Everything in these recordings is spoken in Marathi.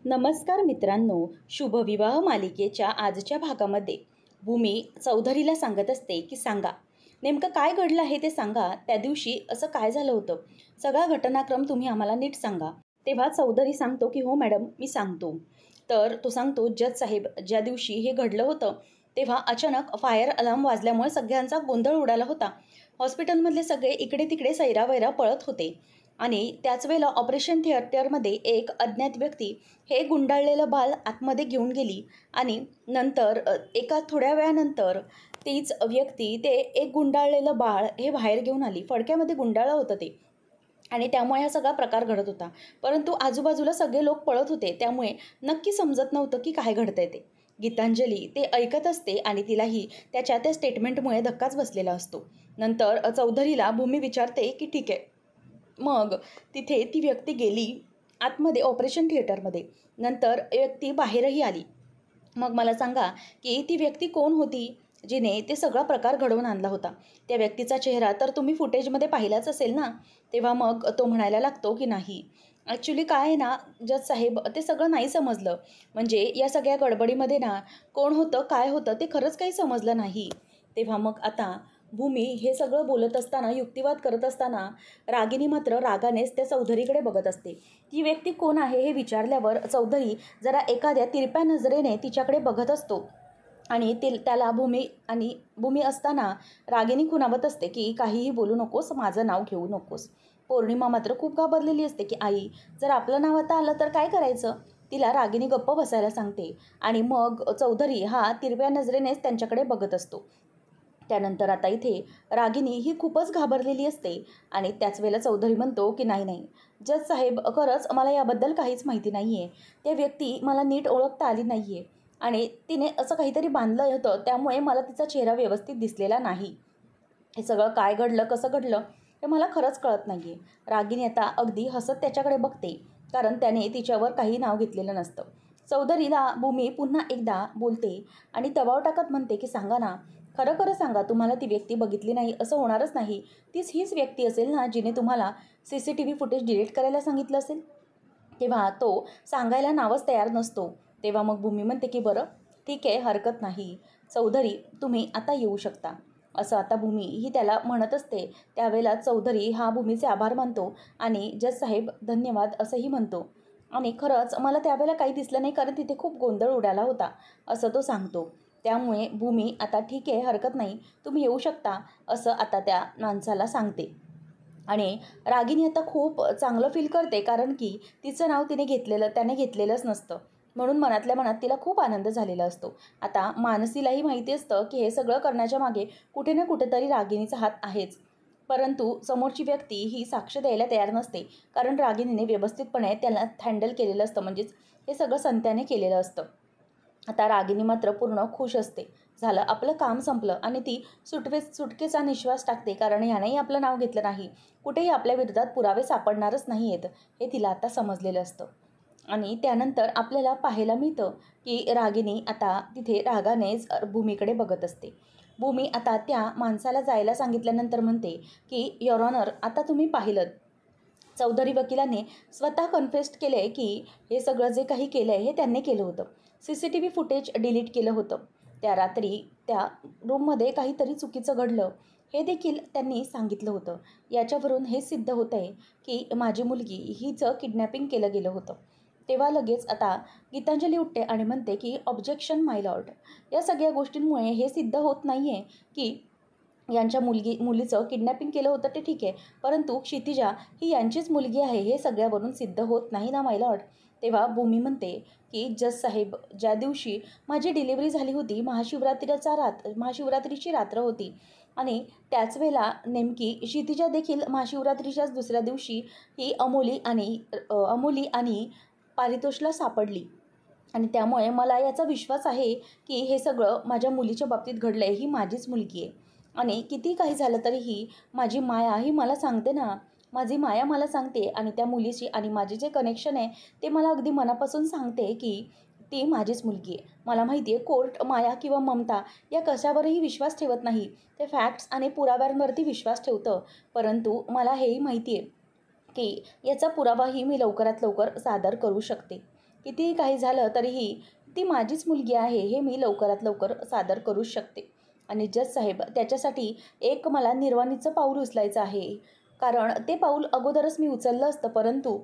नमस्कार मित्रांनो, शुभविवाह मालिकेच्या आजच्या भागामध्ये भूमी चौधरीला सांगत असते की सांगा, नेमकं काय घडलं आहे ते सांगा. त्या दिवशी असं काय झालं होतं, सगळा घटनाक्रम तुम्ही आम्हाला नीट सांगा. तेव्हा चौधरी सांगतो की हो मॅडम, मी सांगतो. तर तो सांगतो, जज साहेब, ज्या दिवशी हे घडलं होतं तेव्हा अचानक फायर अलार्म वाजल्यामुळे सगळ्यांचा गोंधळ उडाला होता. हॉस्पिटलमधले सगळे इकडे तिकडे सैरावैरा पळत होते आणि त्याच वेळेला ऑपरेशन थिएटरमध्ये एक अज्ञात व्यक्ती हे गुंडाळलेलं बाळ आतमध्ये घेऊन गेली आणि नंतर एका थोड्या वेळानंतर तीच व्यक्ती ते एक गुंडाळलेलं बाळ हे बाहेर घेऊन आली. फडक्यामध्ये गुंडाळलं होतं ते आणि त्यामुळे हा सगळा प्रकार घडत होता. परंतु आजूबाजूला सगळे लोक पळत होते, त्यामुळे नक्की समजत नव्हतं की काय घडतंय ते. गीतांजली ते ऐकत असते आणि तिलाही त्याच्या त्या स्टेटमेंटमुळे धक्काच बसलेला असतो. नंतर चौधरीला भूमी विचारते की ठीक आहे, मग तिथे ती व्यक्ती गेली आतमध्ये ऑपरेशन थिएटरमध्ये, नंतर व्यक्ती बाहेरही आली. मग मला सांगा की ती व्यक्ती कोण होती जिने ते सगळा प्रकार घडवून आणला होता. त्या व्यक्तीचा चेहरा तर तुम्ही फुटेजमध्ये पाहिलाच असेल ना. तेव्हा मग तो म्हणायला लागतो की नाही, ॲक्च्युली काय आहे ना जज साहेब, ते सगळं नाही समजलं. म्हणजे या सगळ्या गडबडीमध्ये ना कोण होतं काय होतं ते खरंच काही समजलं नाही. तेव्हा मग आता भूमी हे सगळं बोलत असताना, युक्तिवाद करत असताना, रागिनी मात्र रागानेच त्या चौधरीकडे बघत असते. ती व्यक्ती कोण आहे हे विचारल्यावर चौधरी जरा एखाद्या तिरप्या नजरेने तिच्याकडे बघत असतो आणि त्याला भूमी असताना रागिनी खुणावत असते की काहीही बोलू नकोस, माझं नाव घेऊ नकोस. पौर्णिमा मात्र खूप घाबरलेली असते की आई, जर आपलं नाव आता आलं तर काय करायचं. तिला रागिनी गप्प बसायला सांगते आणि मग चौधरी हा तिरव्या नजरेनेच त्यांच्याकडे बघत असतो. त्यानंतर आता इथे रागिनी ही खूपच घाबरलेली असते आणि त्याच वेळेला चौधरी म्हणतो की नाही नाही जज साहेब, खरंच मला याबद्दल काहीच माहिती नाही आहे. त्या व्यक्ती मला नीट ओळखता आली नाही आहे आणि तिने असं काहीतरी बांधलं होतं, त्यामुळे मला तिचा चेहरा व्यवस्थित दिसलेला नाही. हे सगळं काय घडलं, कसं घडलं हे मला खरंच कळत नाही आहे. रागिनी आता अगदी हसत त्याच्याकडे बघते, कारण त्याने तिच्यावर काही नाव घेतलेलं नसतं. चौधरीला भूमी पुन्हा एकदा बोलते आणि दबाव टाकत म्हणते की सांगा ना, खरं खरं सांगा, तुम्हाला ती व्यक्ती बघितली नाही असं होणारच नाही. हीच व्यक्ती असेल ना जिने तुम्हाला CCTV फुटेज डिलीट करायला सांगितलं असेल. तेव्हा तो सांगायला नावच तयार नसतो. तेव्हा मग भूमी म्हणते की बरं ठीक आहे, हरकत नाही चौधरी, तुम्ही आता येऊ शकता, असं आता भूमी ही त्याला म्हणत असते. त्यावेळेला चौधरी हा भूमीचे आभार मानतो आणि जज साहेब धन्यवाद असंही म्हणतो. आणि खरंच मला त्यावेळेला काही दिसलं नाही, कारण तिथे खूप गोंधळ उडाला होता असं तो सांगतो. त्यामुळे भूमी आता ठीक आहे, हरकत नाही, तुम्ही येऊ शकता असं आता त्या माणसाला सांगते. आणि रागिनी आता खूप चांगलं फील करते, कारण की तिचं नाव त्याने घेतलेलंच नसतं. म्हणून मनातल्या मनात तिला खूप आनंद झालेला असतो. आता मानसीलाही माहिती असतं की हे सगळं करण्याच्या मागे कुठे ना कुठेतरी रागिनीचा हात आहेच. परंतु समोरची व्यक्ती ही साक्ष द्यायला तयार नसते, कारण रागिनीने व्यवस्थितपणे त्याला हँडल केलेलं असतं, म्हणजेच हे सगळं संत्याने केलेलं असतं. आता रागिनी मात्र पूर्ण खुश असते. झालं, आपलं काम संपलं आणि ती सुटकेचा निश्वास टाकते, कारण ह्यानेही आपलं नाव घेतलं नाही, कुठेही आपल्या विरोधात पुरावे सापडणारच नाही आहेत हे तिला आता समजलेलं असतं. आणि त्यानंतर आपल्याला पाहायला मिळतं की रागिनी आता तिथे रागानेच भूमीकडे बघत असते. भूमी आता त्या माणसाला जायला सांगितल्यानंतर म्हणते की युअर ऑनर, आता तुम्ही पाहिलं, चौधरी वकिलाने स्वतः कन्फेस्ड केलं आहे की हे सगळं जे काही केलं आहे हे त्यांनी केलं होतं. CCTV फुटेज डिलीट केलं होतं. त्या रात्री त्या रूममध्ये काहीतरी चुकीचं घडलं हे देखील त्यांनी सांगितलं होतं. याच्यावरून हे सिद्ध होतं आहे की माझी मुलगी हिचं किडनॅपिंग केलं गेलं होतं. तेव्हा लगेच आता गीतांजली उठते आणि म्हणते की ऑब्जेक्शन माय लॉर्ड, या सगळ्या गोष्टींमुळे हे सिद्ध होत नाही आहे की यांच्या मुलीचं किडनॅपिंग केलं होतं ते ठीक आहे, परंतु क्षितिजा ही यांचीच मुलगी आहे हे सगळ्यावरून सिद्ध होत नाही ना माय लॉर्ड. तेव्हा भूमी म्हणते की जज साहेब, ज्या दिवशी माझी डिलिव्हरी झाली होती महाशिवरात्रीची रात्र होती आणि त्याच वेळेला नेमकी क्षितिजा देखील महाशिवरात्रीच्याच दुसऱ्या दिवशी ही अमोली आणि पारितोषला सापडली आणि त्यामुळे मला याचा विश्वास आहे की हे सगळं माझ्या मुलीच्या बाबतीत घडलं आहे. ही माझीच मुलगी आहे आणि किती काही झालं तरीही माझी माया ही मला सांगते ना, माझी माया मला सांगते आणि त्या मुलीची आणि माझे जे कनेक्शन आहे ते मला अगदी मनापासून सांगते की ती माझीच मुलगी आहे. मला माहिती आहे कोर्ट माया किंवा ममता या कशावरही विश्वास ठेवत नाही, ते फॅक्ट्स आणि पुराव्यांवरती विश्वास ठेवतं. परंतु मला हेही माहिती आहे की याचा पुरावाही मी लवकरात लवकर सादर करू शकते. कितीही काही झालं तरीही ती माझीच मुलगी आहे हे मी लवकरात लवकर सादर करूच शकते. आणि जज साहेब, त्याच्यासाठी एक मला निर्वाणीचं पाऊल उचलायचं आहे. कारण ते पाऊल अगोदरच मी उचललं असतं, परंतु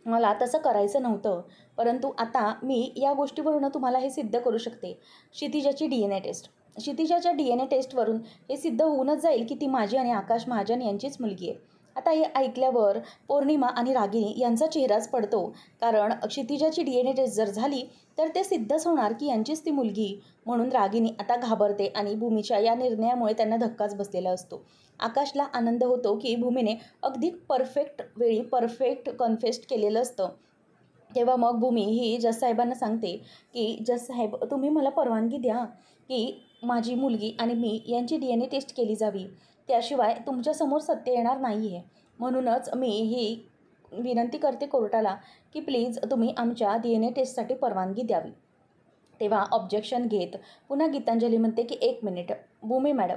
मला तसं करायचं नव्हतं. परंतु आता मी या गोष्टीवरून तुम्हाला हे सिद्ध करू शकते. क्षितिजाची DNA टेस्ट. क्षितिजाच्या DNA टेस्टवरून हे सिद्ध होऊनच जाईल की ती माझी आणि आकाश महाजन यांचीच मुलगी आहे. आता हे ऐकल्यावर पौर्णिमा आणि रागिनी यांचा चेहराच पडतो. कारण क्षितिजाची DNA टेस्ट जर झाली तर ते सिद्धच होणार की यांचीच ती मुलगी. म्हणून रागिनी आता घाबरते आणि भूमीच्या या निर्णयामुळे त्यांना धक्काच बसलेला असतो. आकाशला आनंद होतो की भूमीने अगदी परफेक्ट वेळी परफेक्ट कन्फेस्ट केलेलं असतं. तेव्हा मग भूमी ही जज साहेबांना सांगते की जज साहेब, तुम्ही मला परवानगी द्या की माझी मुलगी आणि मी यांची DNA टेस्ट केली जावी. त्याशिवाय तुमच्यासमोर सत्य येणार नाही आहे. म्हणूनच मी ही विनंती करते कोर्टाला की प्लीज तुम्ही आमच्या DNA टेस्टसाठी परवानगी द्यावी. तेव्हा ऑब्जेक्शन घेत पुन्हा गीतांजली म्हणते की 1 मिनिट भूमी मॅडम,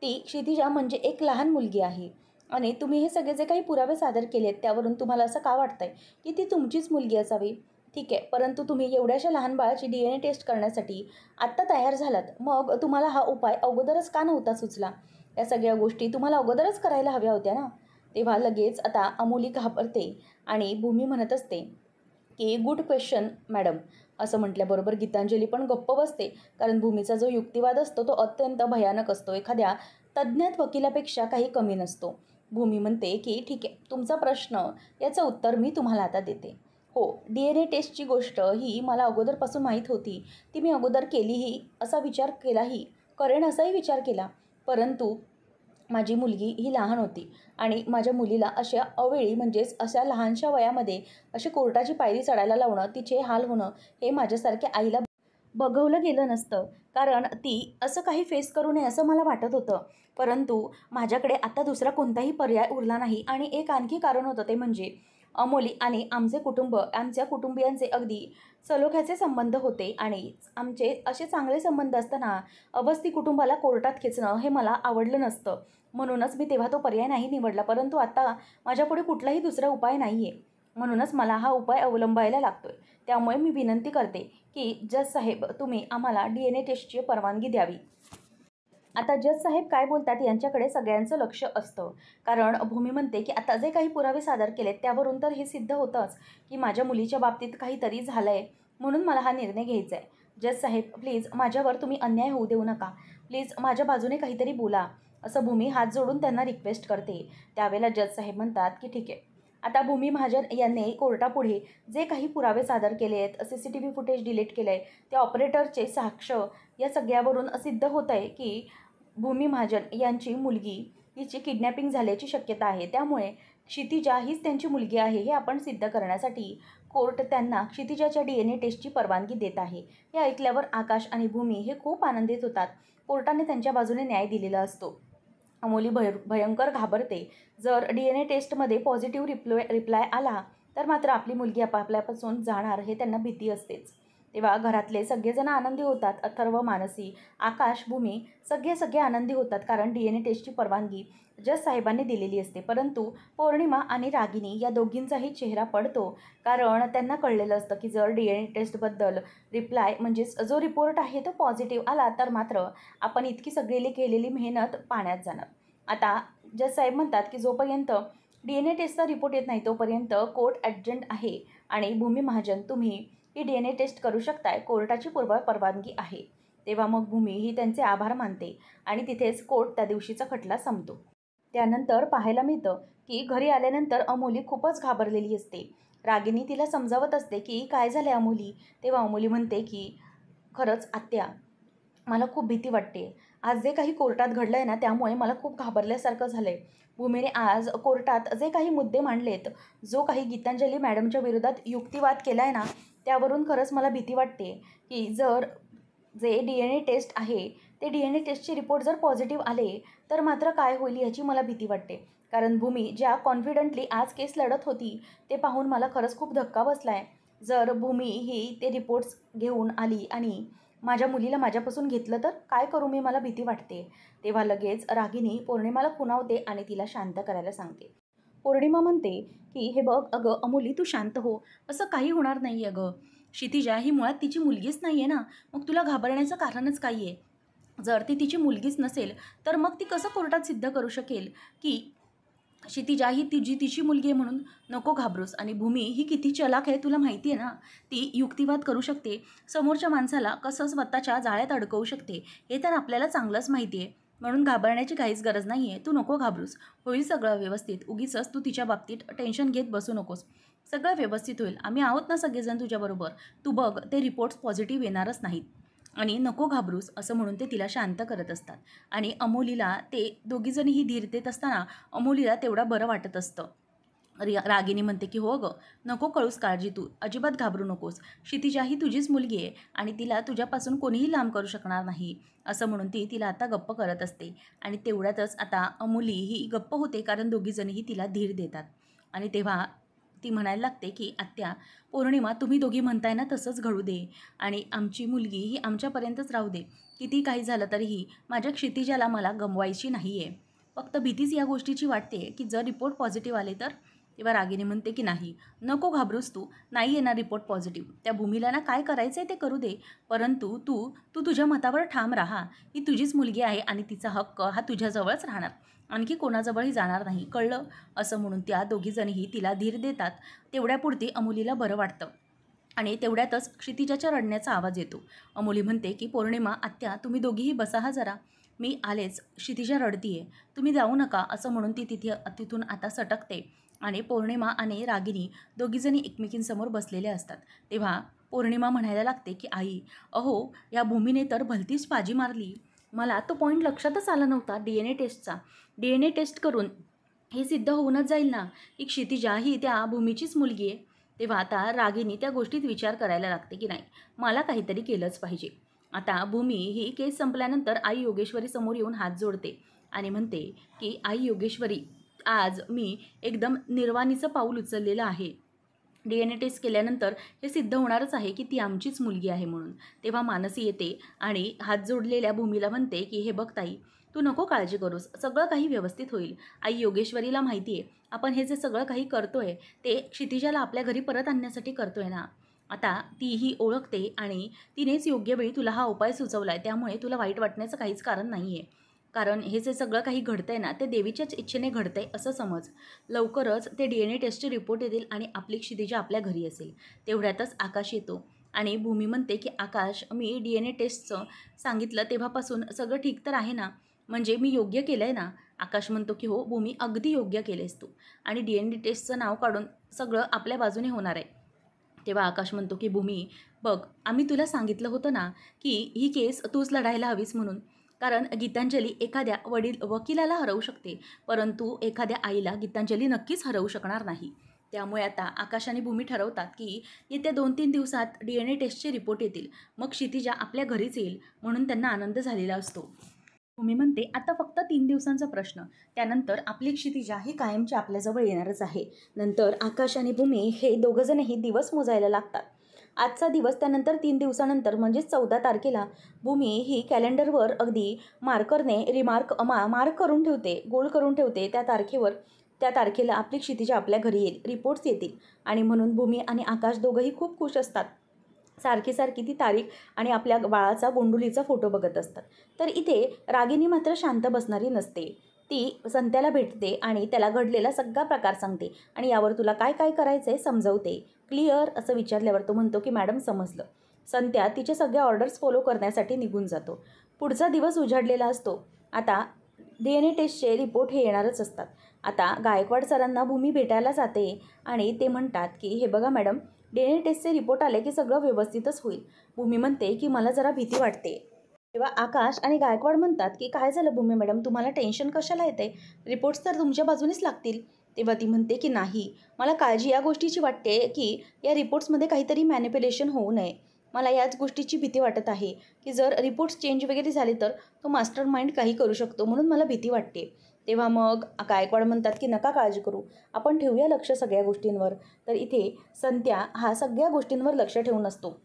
ती क्षितिजा म्हणजे एक लहान मुलगी आहे आणि तुम्ही हे सगळे जे काही पुरावे सादर केलेत त्यावरून तुम्हाला असं का वाटतंय की ती तुमचीच मुलगी असावी? ठीक आहे, परंतु तुम्ही एवढ्याशा लहान बाळाची DNA टेस्ट करण्यासाठी आत्ता तयार झालात, मग तुम्हाला हा उपाय अगोदरच का नव्हता सुचला? या सगळ्या गोष्टी तुम्हाला अगोदरच करायला हव्या होत्या ना. तेव्हा लगेच आता अमोली घाबरते आणि भूमी म्हणत असते की गुड क्वेश्चन मॅडम. असं म्हटल्याबरोबर गीतांजली पण गप्प बसते. कारण भूमीचा जो युक्तिवाद असतो तो अत्यंत भयानक असतो, एखाद्या तज्ज्ञात वकिलापेक्षा काही कमी नसतो. भूमी म्हणते की ठीक आहे, तुमचा प्रश्न याचं उत्तर मी तुम्हाला आता देते. हो, DNA टेस्टची गोष्ट ही मला अगोदरपासून माहीत होती. ती मी अगोदर केलीही, असा विचार केलाही, करेन असाही विचार केला. परंतु माझी मुलगी ही लहान होती आणि माझ्या मुलीला अशा अवेळी म्हणजेच अशा लहानशा वयामध्ये अशी कोर्टाची पायरी चढायला लावणं, तिचे हाल होणं हे माझ्यासारख्या आईला बघवलं गेलं नसतं. कारण ती असं काही फेस करू नये असं मला वाटत होतं. परंतु माझ्याकडे आता दुसरा कोणताही पर्याय उरला नाही. आणि एक आणखी कारण होतं, ते म्हणजे अमोली आणि आमचे कुटुंब, आमच्या कुटुंबियांचे अगदी सलोख्याचे संबंध होते आणि आमचे असे चांगले संबंध असताना अवस्थी कुटुंबाला कोर्टात खेचणं हे मला आवडलं नसतं. म्हणूनच मी तेव्हा तो पर्याय नाही निवडला. परंतु आता माझ्यापुढे कुठलाही दुसरा उपाय नाही आहे. म्हणूनच मला हा उपाय अवलंबायला लागतोय. त्यामुळे मी विनंती करते की जज साहेब, तुम्ही आम्हाला DNA टेस्टची परवानगी द्यावी. आता जज साहेब काय बोलतात यांच्याकडे सगळ्यांचं लक्ष असतं. कारण भूमी म्हणते की आता जे काही पुरावे सादर केलेत त्यावरून तर हे सिद्ध होतंच की माझ्या मुलीच्या बाबतीत काहीतरी झालं आहे. म्हणून मला हा निर्णय घ्यायचा आहे. जज साहेब, प्लीज माझ्यावर तुम्ही अन्याय होऊ देऊ नका. प्लीज माझ्या बाजूने काहीतरी बोला. असं भूमी हात जोडून त्यांना रिक्वेस्ट करते. त्यावेळेला जज साहेब म्हणतात की ठीक आहे. आता भूमी महाजन यांनी कोर्टापुढे जे काही पुरावे सादर केले आहेत, CCTV फुटेज डिलीट केलं आहे, त्या ऑपरेटरचे साक्ष, या सगळ्यावरून सिद्ध होत आहे की भूमी महाजन यांची मुलगी हिची किडनॅपिंग झाल्याची शक्यता आहे. त्यामुळे क्षितिजा हीच त्यांची मुलगी आहे हे आपण सिद्ध करण्यासाठी कोर्ट त्यांना क्षितिजाच्या DNA टेस्टची परवानगी देत आहे. हे ऐकल्यावर आकाश आणि भूमी हे खूप आनंदित होतात. कोर्टाने त्यांच्या बाजूने न्याय दिलेला असतो. अमोली भयंकर घाबरते. जर DNA टेस्टमध्ये पॉझिटिव्ह रिप्लाय आला तर मात्र आपली मुलगी आपल्यापासून जाणार हे त्यांना भीती असतेच. तेव्हा घरातले सगळेजण आनंदी होतात. अथर्व, मानसी, आकाश, भूमी सगळे आनंदी होतात. कारण DNA टेस्टची परवानगी जज साहेबांनी दिलेली असते. परंतु पौर्णिमा आणि रागिनी या दोघींचाही चेहरा पडतो. कारण त्यांना कळलेलं असतं की जर DNA टेस्टबद्दल रिप्लाय म्हणजेच जो रिपोर्ट आहे तो पॉझिटिव्ह आला तर मात्र आपण इतकी सगळी केलेली मेहनत पाण्यात जाणार. आता जज साहेब म्हणतात की जोपर्यंत DNA टेस्टचा रिपोर्ट येत नाही तोपर्यंत कोर्ट ॲडजंट आहे आणि भूमी महाजन, तुम्ही ही DNA टेस्ट करू शकताय. कोर्टाची परवानगी आहे. तेव्हा मग भूमी ही त्यांचे आभार मानते आणि तिथेच कोर्ट त्या दिवशीचा खटला संपतो. त्यानंतर पाहायला मिळतं की घरी आल्यानंतर अमोली खूपच घाबरलेली असते. रागिनी तिला समजावत असते की काय झाले अमोली. तेव्हा अमोली म्हणते की खरंच आत्या, मला खूप भीती वाटते. आज जे काही कोर्टात घडलं आहे ना त्यामुळे मला खूप घाबरल्यासारखं झालं आहे. भूमीने आज कोर्टात जे काही मुद्दे मांडलेत, जो काही गीतांजली मॅडमच्या विरोधात युक्तिवाद केला आहे ना, त्यावरून खरंच मला भीती वाटते की जर जे DNA टेस्ट आहे ते DNA टेस्टचे रिपोर्ट जर पॉझिटिव्ह आले तर मात्र काय होईल याची मला भीती वाटते. कारण भूमी ज्या कॉन्फिडंटली आज केस लढत होती ते पाहून मला खरंच खूप धक्का बसला आहे. जर भूमी ही ते रिपोर्ट्स घेऊन आली आणि माझ्या मुलीला माझ्यापासून घेतलं तर काय करू मी, मला भीती वाटते. तेव्हा लगेच रागिनी पौर्णिमाला खुणावते आणि तिला शांत करायला सांगते. पौर्णिमा म्हणते की हे बघ अगं अमोली, तू शांत हो. असं काही होणार नाही आहे अगं. क्षितिजा ही मुळात तिची मुलगीच नाही आहे ना, मग तुला घाबरण्याचं कारणच काय आहे? जर ती तिची मुलगीच नसेल तर मग ती कसं कोर्टात सिद्ध करू शकेल की क्षितिजा ही तिची मुलगी आहे म्हणून? नको घाबरूस. आणि भूमी ही किती चलाक आहे तुला माहिती आहे ना. ती युक्तिवाद करू शकते, समोरच्या माणसाला कसं स्वतःच्या जाळ्यात अडकवू शकते हे तर आपल्याला चांगलंच माहिती आहे. म्हणून घाबरण्याची काहीच गरज नाही आहे. तू नको घाबरूस, होईल सगळं व्यवस्थित. उगीचच तू तिच्या बाबतीत टेन्शन घेत बसू नकोस. सगळं व्यवस्थित होईल. आम्ही आहोत ना सगळेजण तुझ्याबरोबर. तू बघ, ते रिपोर्ट्स पॉझिटिव्ह येणारच नाहीत. आणि नको घाबरूस असं म्हणून ते तिला शांत करत असतात. आणि अमोलीला ते दोघीजणीही धीर देत असताना अमोलीला तेवढं बरं वाटत असतं. रागिनी म्हणते की हो गं, नको कळूस काळजी, तू अजिबात घाबरू नकोस. क्षितिजा ही तुझीच मुलगी आहे आणि तिला तुझ्यापासून कोणीही लांब करू शकणार नाही. असं म्हणून ती तिला आता गप्प करत असते. आणि तेवढ्यातच आता अमोली ही गप्प होते, कारण दोघीजणीही तिला धीर देतात. आणि तेव्हा ती म्हणायला लागते की आत्या, पौर्णिमा, तुम्ही दोघी म्हणताय ना तसंच घडू दे आणि आमची मुलगी ही आमच्यापर्यंतच राहू दे. किती काही झालं तरीही माझ्या क्षितिजाला मला गमवायची नाही आहे. फक्त भीतीच या गोष्टीची वाटते की जर रिपोर्ट पॉझिटिव्ह आले तर. तेव्हा रागिनी म्हणते की नाही, नको घाबरूस तू. नाही येणार रिपोर्ट पॉझिटिव्ह. त्या भूमीला ना काय करायचं आहे ते करू दे. परंतु तू तू तुझ्या मतावर ठाम राहा. ही तुझीच मुलगी आहे आणि तिचा हक्क हा तुझ्याजवळच राहणार, आणखी कोणाजवळही जाणार नाही, कळलं? असं म्हणून त्या दोघीजणीही तिला धीर देतात. तेवढ्यापुरती अमोलीला बरं वाटतं. आणि तेवढ्यातच क्षितिजाच्या रडण्याचा आवाज येतो. अमोली म्हणते की पौर्णिमा, आत्या, तुम्ही दोघीही बसा हा जरा. मी आलेच, क्षितिजा रडतीये, तुम्ही जाऊ नका. असं म्हणून ती तिथून आता सटकते. आणि पौर्णिमा आणि रागिनी दोघीजणी एकमेकींसमोर बसलेल्या असतात. तेव्हा पौर्णिमा म्हणायला लागते की आई, अहो, या भूमीने तर भलतीच बाजी मारली. मला तो पॉईंट लक्षातच आला नव्हता DNA टेस्टचा. DNA टेस्ट करून हे सिद्ध होऊनच जाईल ना की क्षितिजा ही त्या भूमीचीच मुलगी आहे. तेव्हा आता रागिनी त्या गोष्टीत विचार करायला लागते की नाही, मला काहीतरी केलंच पाहिजे. आता भूमी ही केस संपल्यानंतर आई योगेश्वरी समोर येऊन हात जोडते आणि म्हणते की आई योगेश्वरी, आज मी एकदम निर्वाणीचं पाऊल उचललेलं आहे. DNA टेस्ट केल्यानंतर हे सिद्ध होणारच आहे की ती आमचीच मुलगी आहे म्हणून. तेव्हा मानसी येते आणि हात जोडलेल्या भूमीला म्हणते की हे बघ ताई, तू नको काळजी करूस, सगळं काही व्यवस्थित होईल. आई योगेश्वरीला माहिती आहे आपण हे जे सगळं काही करतोय ते क्षितिजाला आपल्या घरी परत आणण्यासाठी करतोय ना. आता तीही ओळखते आणि तिनेच योग्य वेळी तुला हा उपाय सुचवला आहे, त्यामुळे तुला वाईट वाटण्याचं काहीच कारण नाही आहे. कारण हे जे सगळं काही घडतंय ना ते देवीच्याच इच्छेने घडतंय असं समज. लवकरच ते DNA टेस्टचे रिपोर्ट येतील आणि आपली क्षितिजा आपल्या घरी असेल. तेवढ्यातच आकाश येतो आणि भूमी म्हणते की आकाश, मी DNA टेस्टचं सांगितलं तेव्हापासून सगळं ठीक तर आहे ना, म्हणजे मी योग्य केलं आहे ना? आकाश म्हणतो की हो भूमी, अगदी योग्य केलेस तू. आणि DNA टेस्टचं नाव काढून सगळं आपल्या बाजूने होणार आहे. तेव्हा आकाश म्हणतो की भूमी, बघ, आम्ही तुला सांगितलं होतं ना की ही केस तूच लढायला हवीस म्हणून. कारण गीतांजली एखाद्या वकिलाला हरवू शकते, परंतु एखाद्या आईला गीतांजली नक्कीच हरवू शकणार नाही. त्यामुळे आता आकाश आणि भूमी ठरवतात की येत्या 2-3 दिवसात DNA टेस्टचे रिपोर्ट येतील. मग क्षितिजा आपल्या घरीच येईल म्हणून त्यांना आनंद झालेला असतो. भूमी म्हणते आता फक्त 3 दिवसांचा प्रश्न, त्यानंतर आपली क्षितिजा ही कायमची आपल्याजवळ येणारच आहे. नंतर आकाश आणि भूमी हे दोघंजणही दिवस मोजायला लागतात. आजचा दिवस, त्यानंतर 3 दिवसानंतर म्हणजेच 14 तारखेला भूमी ही कॅलेंडरवर अगदी मार्करने मार्क करून ठेवते, गोल करून ठेवते त्या तारखेला आपली क्षितिजा आपल्या घरी येईल, रिपोर्ट्स येतील. आणि म्हणून भूमी आणि आकाश दोघंही खूप खुश असतात. सारखी सारखी ती तारीख आणि आपल्या बाळाचा गोंडुलीचा फोटो बघत असतात. तर इथे रागिनी मात्र शांत बसणारी नसते. ती संत्याला भेटते आणि त्याला घडलेला सगळा प्रकार सांगते आणि यावर तुला काय काय करायचं आहे समजवते. क्लिअर असं विचारल्यावर तो म्हणतो की मॅडम समजलं. संत्या तिच्या सगळ्या ऑर्डर्स फॉलो करण्यासाठी निघून जातो. पुढचा दिवस उजाडलेला असतो. आता DNA टेस्टचे रिपोर्ट हे येणारच असतात. आता गायकवाड सरांना भूमी भेटायला जाते आणि ते म्हणतात की हे बघा मॅडम, DNA टेस्टचे रिपोर्ट आले की सगळं व्यवस्थितच होईल. भूमी म्हणते की मला जरा भीती वाटते. तेव्हा आकाश आणि गायकवाड म्हणतात की काय झालं भूमी मॅडम, तुम्हाला टेन्शन कशाला येते? रिपोर्ट्स तर तुमच्या बाजूनेच लागतील. तेव्हा ती म्हणते की नाही, मला काळजी या गोष्टीची वाटते की या रिपोर्ट्समध्ये काहीतरी मॅनिप्युलेशन होऊ नये. मला याच गोष्टीची भीती वाटत आहे की जर रिपोर्ट्स चेंज वगैरे झाले तर तो मास्टर माइंड काही करू शकतो, म्हणून मला भीती वाटते. तेव्हा मग गायकवाड म्हणतात की नका काळजी करू, आपण ठेवूया लक्ष सगळ्या गोष्टींवर. तर इथे संत्या हा सगळ्या गोष्टींवर लक्ष ठेवून असतो.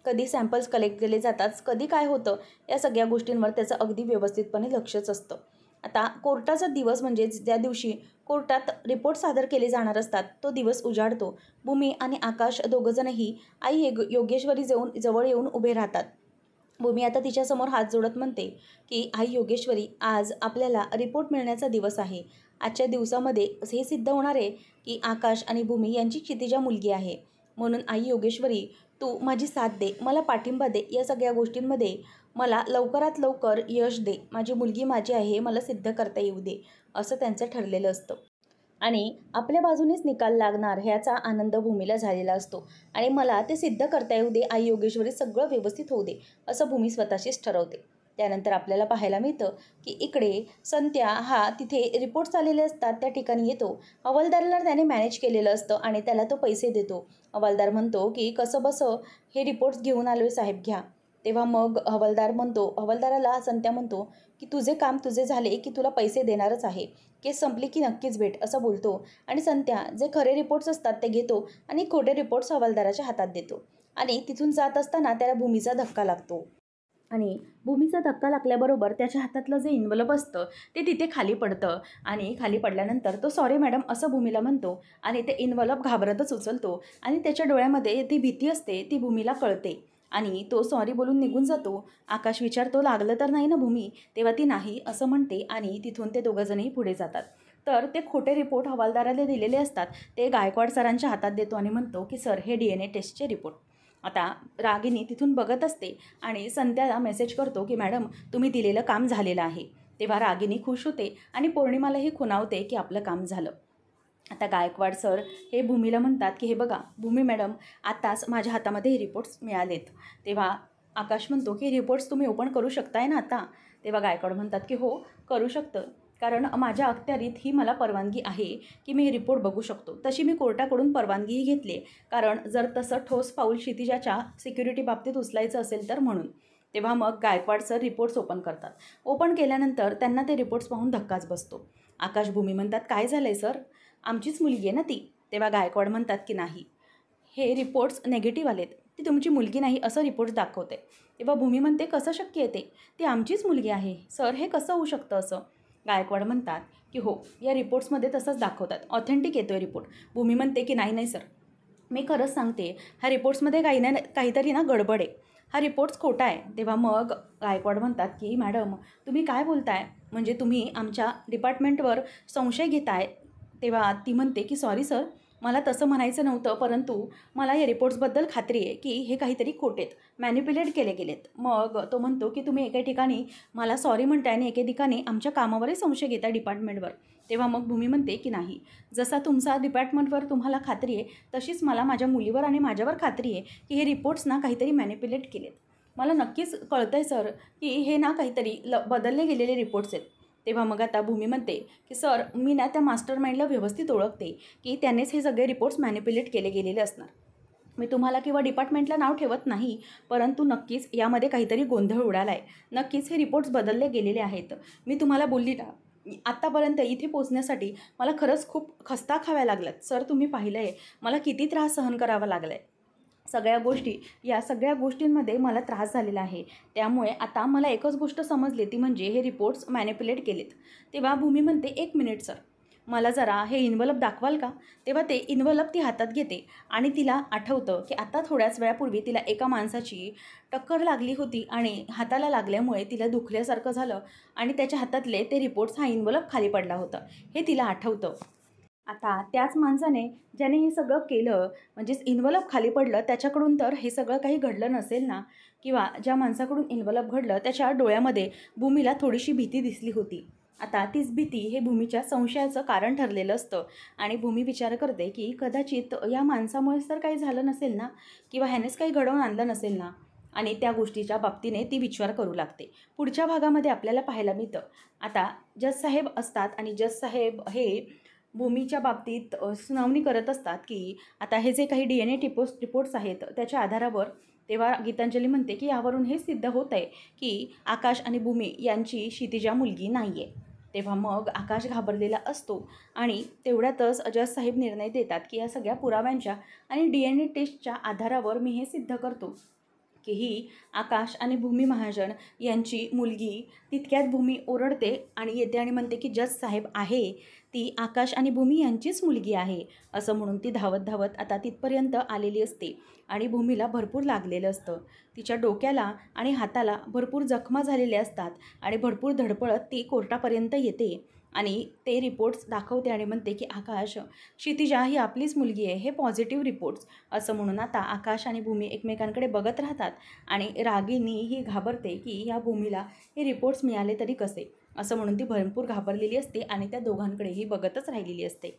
कधी सॅम्पल्स कलेक्ट केले जातात, कधी काय होतं, या सगळ्या गोष्टींवर त्याचं अगदी व्यवस्थितपणे लक्षच असतं. आता कोर्टाचा दिवस म्हणजे ज्या दिवशी कोर्टात रिपोर्ट सादर केले जाणार असतात तो दिवस उजाडतो. भूमी आणि आकाश दोघंजणही आई योगेश्वरी जवळ येऊन उभे राहतात. भूमी आता तिच्यासमोर हात जोडत म्हणते की आई योगेश्वरी, आज आपल्याला रिपोर्ट मिळण्याचा दिवस आहे. आजच्या दिवसामध्ये हे सिद्ध होणार आहे की आकाश आणि भूमी यांची क्षितिजा मुलगी आहे. म्हणून आई योगेश्वरी, तू माझी साथ दे, मला पाठिंबा दे, या सगळ्या गोष्टींमध्ये मला लवकरात लवकर यश दे. माझी मुलगी माझी आहे, मला सिद्ध करता येऊ दे, असं त्यांचं ठरलेलं असतं. आणि आपल्या बाजूनेच निकाल लागणार ह्याचा आनंद भूमीला झालेला असतो. आणि मला ते सिद्ध करता येऊ दे, आई योगेश्वरी, सगळं व्यवस्थित होऊ दे, असं भूमी स्वतःशीच ठरवते. त्यानंतर आपल्याला पाहायला मिळतं की इकडे संत्या हा तिथे रिपोर्ट्स आलेले असतात त्या ठिकाणी येतो. हवालदाराला त्याने मॅनेज केलेलं असतं आणि त्याला तो पैसे देतो. हवालदार म्हणतो की कसं बसं हे रिपोर्ट्स घेऊन आलो साहेब, घ्या. तेव्हा मग हवालदाराला संत्या म्हणतो की तुझे काम तुझे झाले की तुला पैसे देणारच आहे, केस संपली की नक्कीच भेट, असं बोलतो. आणि संत्या जे खरे रिपोर्ट्स असतात ते घेतो आणि खोटे रिपोर्ट्स हवालदाराच्या हातात देतो. आणि तिथून जात असताना त्याला भूमीचा धक्का लागतो. आणि भूमीचा धक्का लागल्याबरोबर त्याच्या हातातलं जे इन्व्हलप असतं ते तिथे खाली पडतं. आणि खाली पडल्यानंतर तो सॉरी मॅडम असं भूमीला म्हणतो. आणि ते इन्व्हलप घाबरतच उचलतो. आणि त्याच्या डोळ्यामध्ये ती भीती असते ती भूमीला कळते. आणि तो सॉरी बोलून निघून जातो. आकाश विचारतो, लागलं तर नाही ना भूमी? तेव्हा ती नाही असं म्हणते. आणि तिथून ते दोघंजणही पुढे जातात. तर ते खोटे रिपोर्ट हवालदाराला दिलेले असतात ते गायकवाड सरांच्या हातात देतो आणि म्हणतो की सर, हे DNA टेस्टचे रिपोर्ट. आता रागिनी तिथून बघत असते आणि संध्याला मेसेज करतो की मॅडम, तुम्ही दिलेलं काम झालेलं आहे. तेव्हा रागिनी खुश होते आणि पौर्णिमालाही खुणावते की आपलं काम झालं. आता गायकवाड सर हे भूमीला म्हणतात की हे बघा भूमी मॅडम, आताच माझ्या हातामध्ये हे रिपोर्ट्स मिळालेत. तेव्हा आकाश म्हणतो की रिपोर्ट्स तुम्ही ओपन करू शकताय ना आता? तेव्हा गायकवाड म्हणतात की हो, करू शकतं, कारण माझ्या अखत्यारीत ही मला परवानगी आहे की मी हे रिपोर्ट बघू शकतो. तशी मी कोर्टाकडून परवानगीही घेतली आहे, कारण जर तसं ठोस पाऊल क्षितिजाच्या सिक्युरिटी बाबतीत उचलायचं असेल तर म्हणून. तेव्हा मग गायकवाड सर रिपोर्ट्स ओपन करतात. ओपन केल्यानंतर त्यांना ते रिपोर्ट्स पाहून धक्काच बसतो. आकाश भूमी म्हणतात, काय झालं आहे सर? आमचीच मुलगी आहे ना ती? तेव्हा गायकवाड म्हणतात की नाही, हे रिपोर्ट्स नेगेटिव्ह आलेत, ती तुमची मुलगी नाही असं रिपोर्ट्स दाखवते. तेव्हा भूमी म्हणते, कसं शक्य आहे ते? ती आमचीच मुलगी आहे सर, हे कसं होऊ शकतं असं? गायकवाड म्हणतात की हो, या रिपोर्ट्समध्ये तसंच दाखवतात, ऑथेंटिक येतो आहे रिपोर्ट. भूमी म्हणते की नाही सर, मी खरंच सांगते, ह्या रिपोर्ट्समध्ये काहीतरी ना गडबड आहे, हा रिपोर्ट्स खोटा आहे. तेव्हा मग गायकवाड म्हणतात की मॅडम, तुम्ही काय बोलताय? म्हणजे तुम्ही आमच्या डिपार्टमेंटवर संशय घेताय? तेव्हा ती म्हणते की सॉरी सर, मला तसं म्हणायचं नव्हतं, परंतु मला या रिपोर्ट्सबद्दल खात्री आहे की हे काहीतरी खोटेत, मॅनिप्युलेट केले गेलेत. मग तो म्हणतो की तुम्ही एका ठिकाणी मला सॉरी म्हणताय आणि एके ठिकाणी आमच्या कामावरही संशय घेताय डिपार्टमेंटवर. तेव्हा मग भूमी म्हणते की नाही, जसा तुमचा डिपार्टमेंटवर तुम्हाला खात्री आहे तशीच मला माझ्या मुलीवर आणि माझ्यावर खात्री आहे की हे रिपोर्ट्स ना काहीतरी मॅनिप्युलेट केलेत. मला नक्कीच कळतं आहे सर की हे ना काहीतरी बदलले गेलेले रिपोर्ट्स आहेत. तेव्हा मग आता भूमी म्हणते की सर, मी ना त्या मास्टर माइंडला व्यवस्थित ओळखते की त्यानेच हे सगळे रिपोर्ट्स मॅनिप्युलेट केले गेलेले असणार. मी तुम्हाला किंवा डिपार्टमेंटला नाव ठेवत नाही, परंतु नक्कीच यामध्ये काहीतरी गोंधळ उडाला आहे. नक्कीच हे रिपोर्ट्स बदलले गेलेले आहेत. मी तुम्हाला बोलली ना, आत्तापर्यंत इथे पोचण्यासाठी मला खरंच खूप खस्ता खाव्या लागल्यात सर. तुम्ही पाहिलं आहे मला किती त्रास सहन करावा लागला आहे. या सगळ्या गोष्टींमध्ये मला त्रास झालेला आहे. त्यामुळे आता मला एकच गोष्ट समजली, ती म्हणजे हे रिपोर्ट्स मॅनिप्युलेट केलेत. तेव्हा भूमी म्हणते, एक मिनिट सर, मला जरा हे इन्व्हलप दाखवाल का? तेव्हा ते इन्व्हलप ती हातात घेते आणि तिला आठवतं की आता थोड्याच वेळापूर्वी तिला एका माणसाची टक्कर लागली होती आणि हाताला लागल्यामुळे तिला दुखल्यासारखं झालं आणि त्याच्या हातातले ते रिपोर्ट्स, हा इन्व्हलप खाली पडला होता, हे तिला आठवतं. आता त्याच माणसाने ज्याने हे सगळं केलं, म्हणजेच इन्व्हलप खाली पडलं, त्याच्याकडून तर हे सगळं काही घडलं नसेल ना? किंवा ज्या माणसाकडून इन्व्हलप घडलं त्याच्या डोळ्यामध्ये भूमीला थोडीशी भीती दिसली होती. आता तीच भीती हे भूमीच्या संशयाचं कारण ठरलेलं असतं. आणि भूमी विचार करते की कदाचित या माणसामुळेच तर काही झालं नसेल ना, किंवा ह्यानेच काही घडवून आणलं नसेल ना. आणि त्या गोष्टीच्या बाबतीने ती विचार करू लागते. पुढच्या भागामध्ये आपल्याला पाहायला मिळतं, आता जज साहेब असतात आणि जज साहेब हे भूमीच्या बाबतीत सुनावणी करत असतात की आता हे जे काही DNA रिपोर्ट्स आहेत त्याच्या आधारावर. तेव्हा गीतांजली म्हणते की यावरून हे सिद्ध होत आहे की आकाश आणि भूमी यांची क्षितिजा मुलगी नाही आहे. तेव्हा मग आकाश घाबरलेला असतो आणि तेवढ्यातच जज साहेब निर्णय देतात की या सगळ्या पुराव्यांच्या आणि DNA टेस्टच्या आधारावर मी हे सिद्ध करतो की ही आकाश आणि भूमी महाजन यांची मुलगी. तितक्यात भूमी ओरडते आणि येते आणि म्हणते की जज साहेब आहे, ती आकाश आणि भूमी यांचीच मुलगी आहे. असं म्हणून ती धावत धावत आता तिथपर्यंत आलेली असते आणि भूमीला भरपूर लागलेलं असतं. तिच्या डोक्याला आणि हाताला भरपूर जखमा झालेल्या असतात आणि भरपूर धडपडत ती कोर्टापर्यंत येते आणि ते रिपोर्ट्स दाखवते आणि म्हणते की आकाश, क्षितिजा ही आपलीच मुलगी आहे, हे पॉझिटिव्ह रिपोर्ट्स. असं म्हणून आता आकाश आणि भूमी एकमेकांकडे बघत राहतात आणि रागिनी ही घाबरते की या भूमीला हे रिपोर्ट्स मिळाले तरी कसे, असं म्हणून ती भरपूर घाबरलेली असते आणि त्या दोघांकडेही बघतच राहिलेली असते.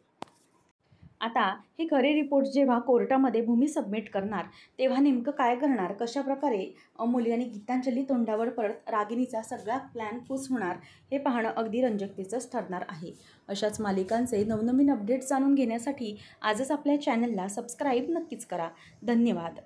आता हे खरे रिपोर्ट्स जेव्हा कोर्टामध्ये भूमी सबमिट करणार तेव्हा नेमकं काय करणार, कशाप्रकारे अमूल्य आणि गीतांजली तोंडावर परत रागिनीचा सगळा प्लॅन फूस होणार, हे पाहणं अगदी रंजकतेचंच ठरणार आहे. अशाच मालिकांचे नवनवीन अपडेट्स जाणून घेण्यासाठी आजच आपल्या चॅनलला सबस्क्राईब नक्कीच करा. धन्यवाद.